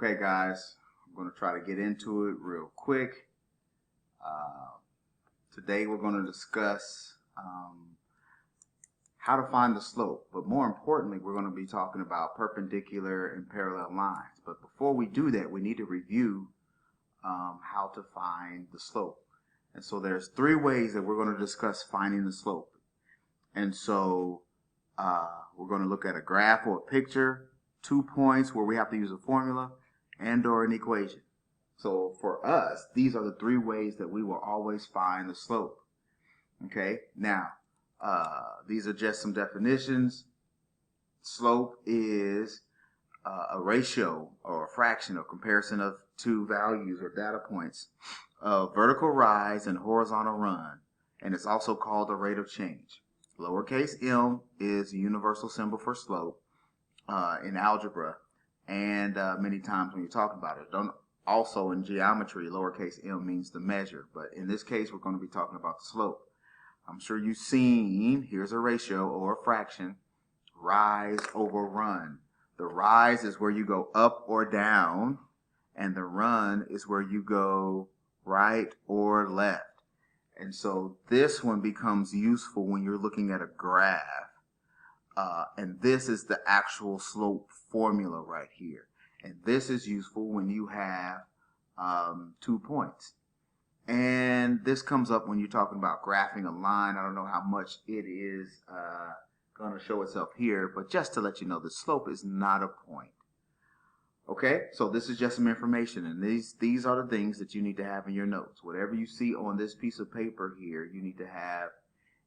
Okay, guys, I'm going to try to get into it real quick. Today we're going to discuss how to find the slope, but more importantly, we're going to be talking about perpendicular and parallel lines. But before we do that, we need to review how to find the slope. And so there's three ways that we're going to discuss finding the slope. And so we're going to look at a graph or a picture, 2 points where we have to use a formula, and or an equation. So for us, these are the three ways that we will always find the slope. Okay, now these are just some definitions. Slope is a ratio or a fraction or comparison of two values or data points of vertical rise and horizontal run, and it's also called the rate of change. Lowercase m is the universal symbol for slope in algebra, and many times when you're talking about it. Also in geometry, lowercase m means the measure, but in this case we're going to be talking about the slope. I'm sure you've seen, here's a ratio or a fraction, rise over run. The rise is where you go up or down, and the run is where you go right or left. And so this one becomes useful when you're looking at a graph. And this is the actual slope formula right here. And this is useful when you have 2 points. And this comes up when you're talking about graphing a line. I don't know how much it is going to show itself here, but just to let you know, the slope is not a point. Okay, so this is just some information, and these are the things that you need to have in your notes. Whatever you see on this piece of paper here, you need to have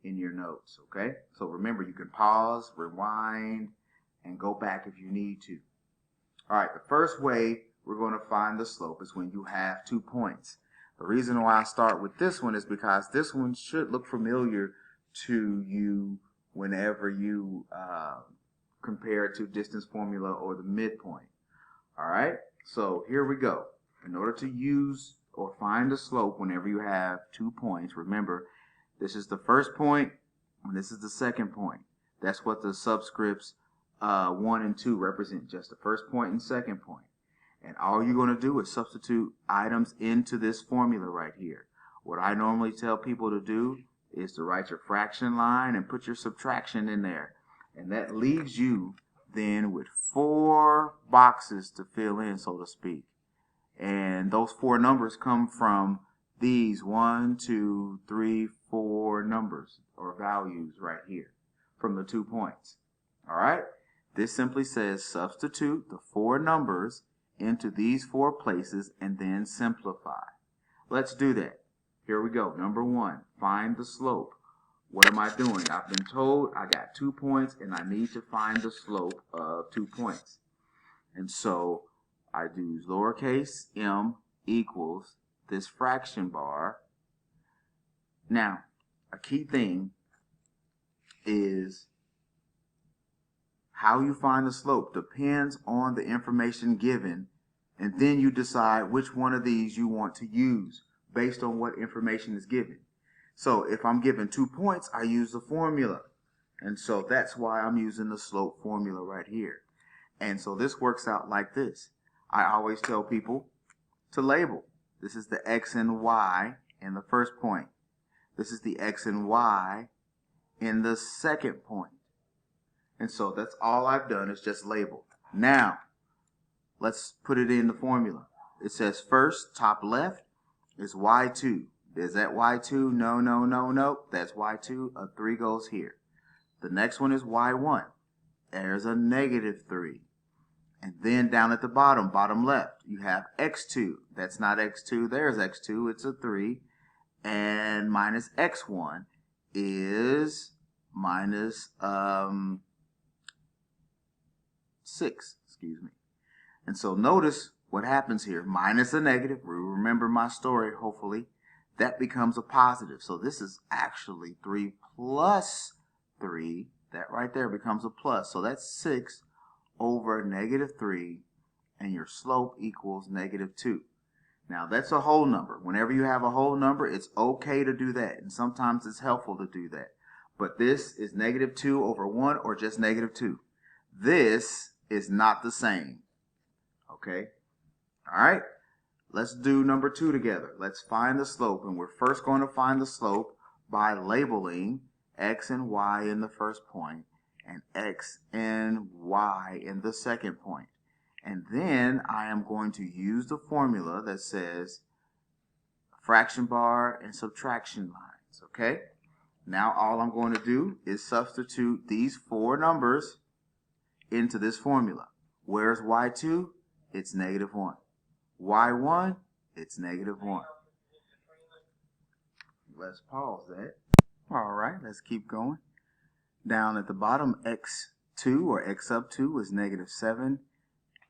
in your notes. Okay, so remember, you can pause, rewind, and go back if you need to. All right, the first way we're going to find the slope is when you have 2 points. The reason why I start with this one is because this one should look familiar to you whenever you compare it to distance formula or the midpoint. All right, so here we go. In order to use or find the slope whenever you have 2 points, remember, this is the first point and this is the second point. That's what the subscripts 1 and 2 represent, just the first point and second point. And all you're going to do is substitute items into this formula right here. What I normally tell people to do is to write your fraction line and put your subtraction in there. And that leaves you then with 4 boxes to fill in, so to speak. And those 4 numbers come from these 1, 2, 3, 4 numbers or values right here from the 2 points. All right, this simply says substitute the 4 numbers into these 4 places and then simplify. Let's do that. Here we go. Number 1, find the slope. What am I doing? I've been told I got 2 points and I need to find the slope of 2 points. And so I do lowercase m equals this fraction bar. Now, a key thing is how you find the slope depends on the information given, and then you decide which one of these you want to use based on what information is given. So if I'm given 2 points, I use the formula. And so that's why I'm using the slope formula right here. And so this works out like this. I always tell people to label. This is the x and y in the first point. This is the x and y in the second point. And so that's all I've done is just label. Now, let's put it in the formula. It says first, top left, is y2. Is that y2? No, no, no, no. That's y2. A 3 goes here. The next one is y1. There's a -3. And then down at the bottom, bottom left, you have x2. That's not x2. There's x2. It's a 3. And minus x1 is minus 6. Excuse me. And so notice what happens here. Minus a negative. Remember my story, hopefully. That becomes a positive. So this is actually 3 plus 3. That right there becomes a plus. So that's 6 over -3. And your slope equals -2. Now that's a whole number. Whenever you have a whole number, it's okay to do that. And sometimes it's helpful to do that. But this is -2 over 1 or just -2. This is not the same. Okay? All right, let's do number 2 together. Let's find the slope, and we're first going to find the slope by labeling x and y in the first point and x and y in the second point. And then I am going to use the formula that says fraction bar and subtraction lines, okay? Now all I'm going to do is substitute these 4 numbers into this formula. Where's y2? It's -1. y1, it's -1. Let's pause that. All right, let's keep going. Down at the bottom, x2 or x up 2 is -7,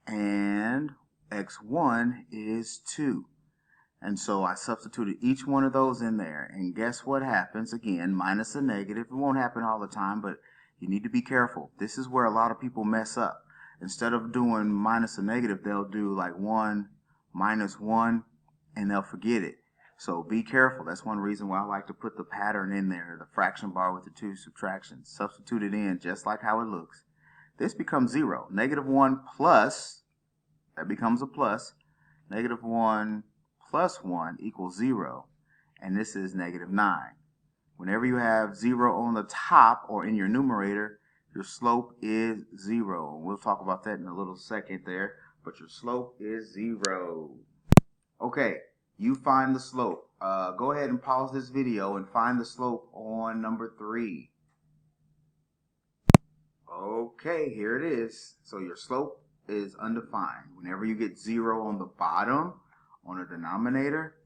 and x1 is 2. And so I substituted each one of those in there, and guess what happens? Again, minus a negative. It won't happen all the time, but you need to be careful. This is where a lot of people mess up. Instead of doing minus a negative, they'll do like 1 minus 1, and they'll forget it. So be careful. That's one reason why I like to put the pattern in there, the fraction bar with the 2 subtractions. Substitute it in just like how it looks. This becomes 0. -1 plus, that becomes a plus. -1 plus 1 equals 0. And this is -9. Whenever you have 0 on the top or in your numerator, your slope is 0. We'll talk about that in a little second there, but your slope is 0. Okay, you find the slope. Go ahead and pause this video and find the slope on number 3. Okay, here it is. So your slope is undefined. Whenever you get 0 on the bottom, on a denominator,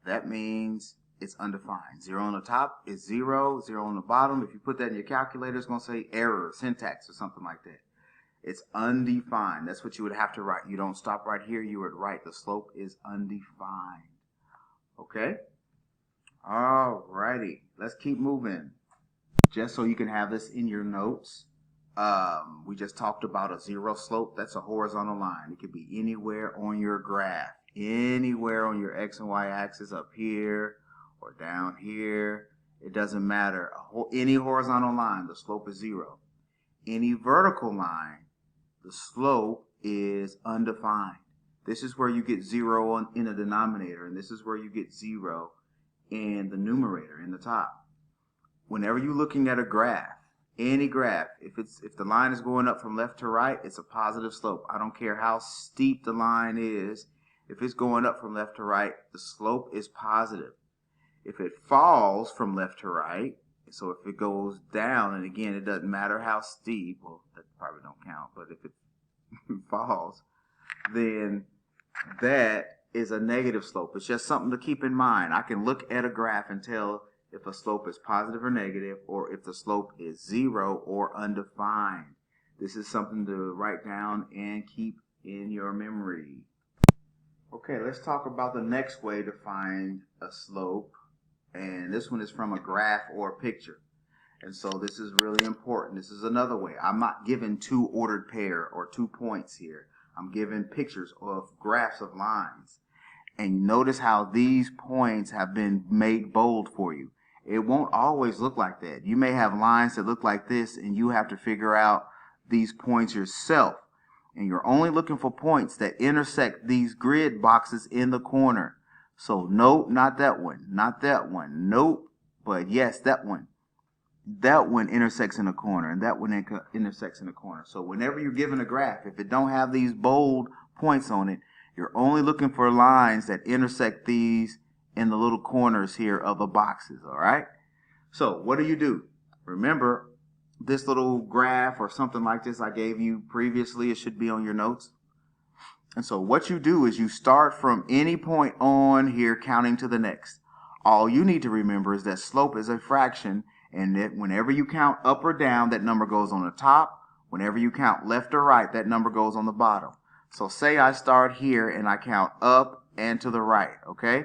that means it's undefined. 0 on the top is 0, 0 on the bottom. If you put that in your calculator, it's going to say error, syntax, or something like that. It's undefined. That's what you would have to write. You don't stop right here. You would write the slope is undefined. Okay? Alrighty. Let's keep moving. Just so you can have this in your notes, we just talked about a 0 slope. That's a horizontal line. It could be anywhere on your graph. Anywhere on your x and y axis, up here or down here. It doesn't matter. Any horizontal line, the slope is 0. Any vertical line, the slope is undefined. This is where you get 0 in a denominator, and this is where you get 0 in the numerator, in the top. Whenever you're looking at a graph, any graph, if the line is going up from left to right, it's a positive slope. I don't care how steep the line is. If it's going up from left to right, the slope is positive. If it falls from left to right, so if it goes down, and again, it doesn't matter how steep, well, that probably don't count, but if it falls, then that is a negative slope. It's just something to keep in mind. I can look at a graph and tell if a slope is positive or negative, or if the slope is 0 or undefined. This is something to write down and keep in your memory. Okay, let's talk about the next way to find a slope, and this one is from a graph or a picture. And so this is really important. This is another way. I'm not given 2 ordered pair or 2 points here. I'm given pictures of graphs of lines. And notice how these points have been made bold for you. It won't always look like that. You may have lines that look like this, and you have to figure out these points yourself. And you're only looking for points that intersect these grid boxes in the corner. So nope, not that one, not that one, nope, but yes, that one. That one intersects in a corner, and that one intersects in a corner. So whenever you're given a graph, if it don't have these bold points on it, you're only looking for lines that intersect these in the little corners here of the boxes, all right? So what do? Remember, this little graph or something like this I gave you previously, it should be on your notes. And so what you do is you start from any point on here counting to the next. All you need to remember is that slope is a fraction, and that whenever you count up or down, that number goes on the top. Whenever you count left or right, that number goes on the bottom. So say I start here and I count up and to the right, okay?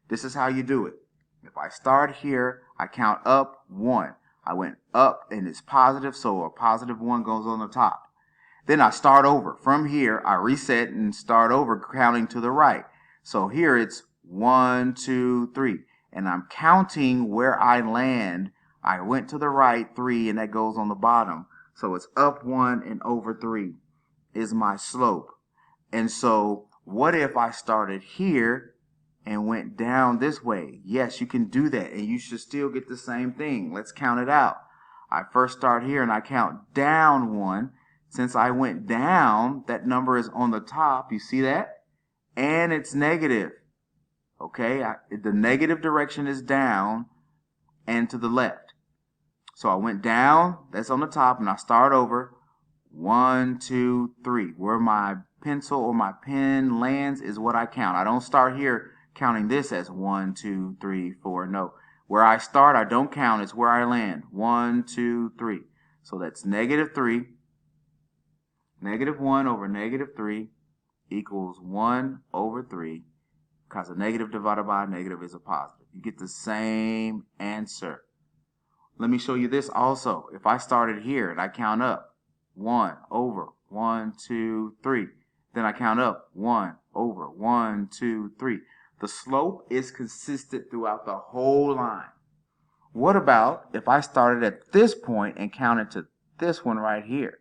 This is how you do it. If I start here, I count up 1. I went up and it's positive, so a positive 1 goes on the top. Then I start over. From here, I reset and start over counting to the right. So here it's 1, 2, 3. And I'm counting where I land. I went to the right 3, and that goes on the bottom. So it's up 1 and over 3 is my slope. And so What if I started here and went down this way? Yes, you can do that, and you should still get the same thing. Let's count it out. I first start here and I count down 1. Since I went down, that number is on the top. You see that? And it's negative. Okay, the negative direction is down and to the left. So I went down, that's on the top, and I start over. 1, 2, 3. Where my pencil or my pen lands is what I count. I don't start here counting this as 1, 2, 3, 4. No. Where I start, I don't count. It's where I land. 1, 2, 3. So that's negative 3. Negative 1 over negative 3 equals 1 over 3. Because a negative divided by a negative is a positive. You get the same answer. Let me show you this also. If I started here and I count up 1 over 1, 2, 3. Then I count up 1 over 1, 2, 3. The slope is consistent throughout the whole line. What about if I started at this point and counted to this one right here?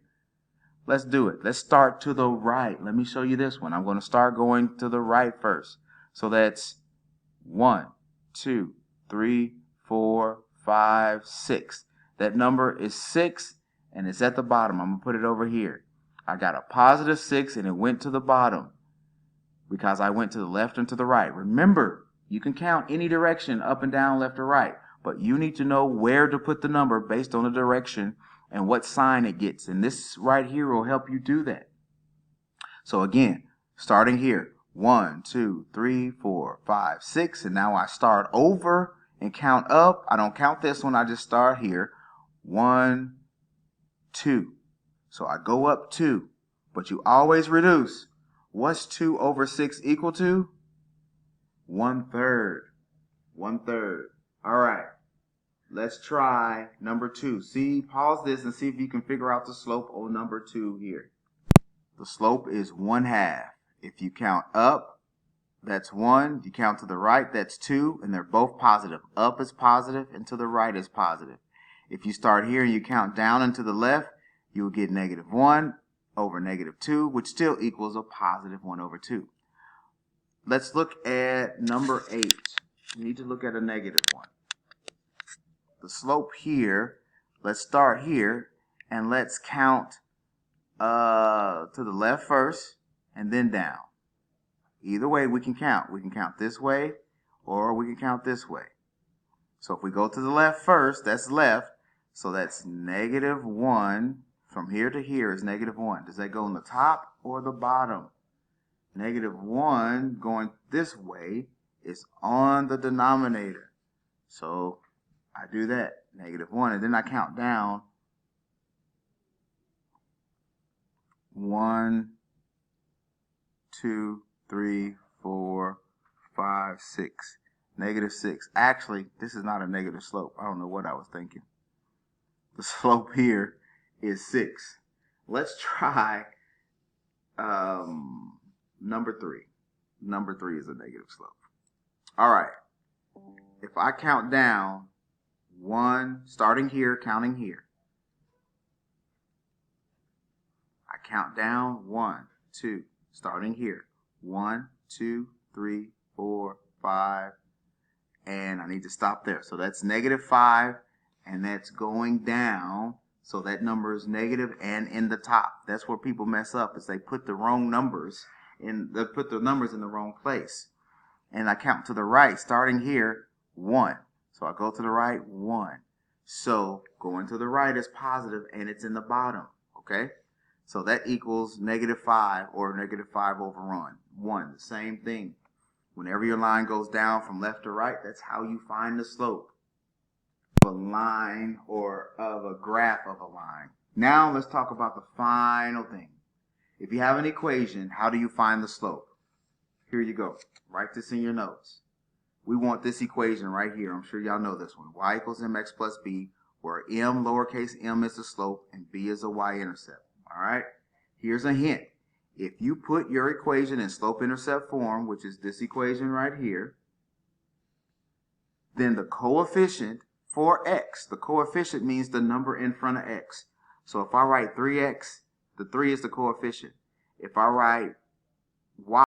Let's do it. Let's start to the right. Let me show you this one. I'm going to start going to the right first. So that's 1, 2, 3, 4, 5, 6. That number is 6 and it's at the bottom. I'm going to put it over here. I got a positive 6 and it went to the bottom because I went to the left and to the right. Remember, you can count any direction, up and down, left or right, but you need to know where to put the number based on the direction and what sign it gets. And this right here will help you do that. So again, starting here, 1, 2, 3, 4, 5, 6. And now I start over and count up. I don't count this one. I just start here. 1, 2. So I go up 2. But you always reduce. What's 2 over 6 equal to? 1/3. 1/3. All right. Let's try number 2. See, pause this and see if you can figure out the slope on number 2 here. The slope is 1/2. If you count up, that's 1. You count to the right, that's 2. And they're both positive. Up is positive and to the right is positive. If you start here and you count down and to the left, you will get negative 1 over negative 2, which still equals a positive 1 over 2. Let's look at number 8. You need to look at a negative one. The slope here, let's start here and let's count to the left first and then down. Either way we can count. We can count this way or we can count this way. So if we go to the left first, that's left. So that's negative 1. From here to here is negative 1. Does that go on the top or the bottom? Negative 1 going this way is on the denominator. So I do that, negative 1, and then I count down 1, 2, 3, 4, 5, 6. Negative 6. Actually, this is not a negative slope. I don't know what I was thinking. The slope here is 6. Let's try number 3. Number 3 is a negative slope. All right. If I count down 1, starting here, counting here. I count down 1, 2, starting here. 1, 2, 3, 4, 5, and I need to stop there. So that's negative 5, and that's going down. So that number is negative and in the top. That's where people mess up, is they put the wrong numbers in. They put the numbers in the wrong place. And I count to the right, starting here, 1. So I go to the right, 1. So going to the right is positive and it's in the bottom. Okay? So that equals negative 5 or negative 5 over 1. The same thing. Whenever your line goes down from left to right, that's how you find the slope of a line or of a graph of a line. Now let's talk about the final thing. If you have an equation, how do you find the slope? Here you go. Write this in your notes. We want this equation right here. I'm sure y'all know this one. Y equals mx plus b, where m, lowercase m, is the slope and b is a y-intercept. All right? Here's a hint. If you put your equation in slope-intercept form, which is this equation right here, then the coefficient for x, the coefficient means the number in front of x. So if I write 3x, the 3 is the coefficient. If I write y,